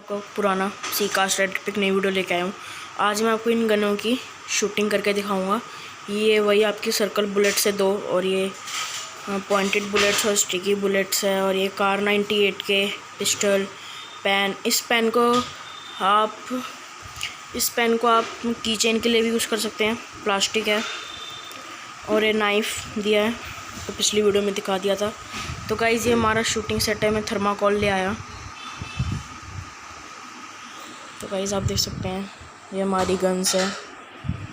आपको पुराना सी cast red pick नई वीडियो लेके आया हूँ। आज मैं आपको इन गनों की शूटिंग करके दिखाऊंगा। ये वही आपकी सर्कल बुलेट्स है 2 और ये पॉइंटेड बुलेट्स और स्टिकी बुलेट्स है। और ये कार 98 के पिस्टल पेन। इस पेन को आप की चेन के लिए भी यूज़ कर सकते हैं, प्लास्टिक है। और ये नाइफ़ दिया है, तो पिछली वीडियो में दिखा दिया था। तो गाइज़ ये हमारा शूटिंग सेट है। मैं थर्माकोल ले आया। तो गाइज़ आप देख सकते हैं ये हमारी गन्स है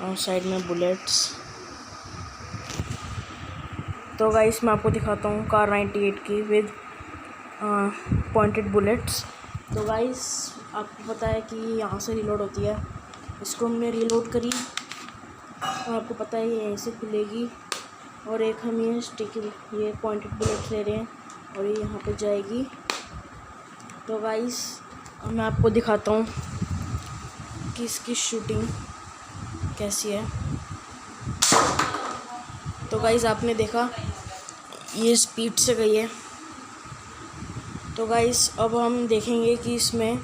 और साइड में बुलेट्स। तो गाइज़ मैं आपको दिखाता हूँ कार 98 की विद पॉइंटेड बुलेट्स। तो गाइज़ आपको पता है कि यहाँ से रीलोड होती है। इसको हमने रीलोड करी और आपको पता है ये यहीं से खुलेगी। और एक हम ये स्टिकी ये पॉइंटेड बुलेट्स ले रहे हैं और ये यहाँ पे जाएगी। तो गाइज़ मैं आपको दिखाता हूँ कि इसकी शूटिंग कैसी है। तो गाइज़ आपने देखा ये स्पीड से गई है। तो गाइज़ अब हम देखेंगे कि इसमें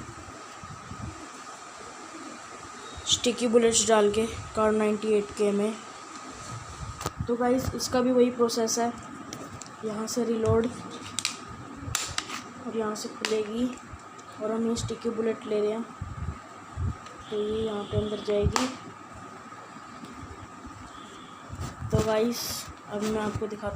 स्टिकी बुलेट्स डाल के कार 98 के में। तो गाइज़ इसका भी वही प्रोसेस है, यहाँ से रीलोड और यहाँ से खुलेगी और हम ये स्टिकी बुलेट ले रहे हैं तो ये यहाँ पे अंदर जाएगी। तो गाइस अब मैं आपको दिखाता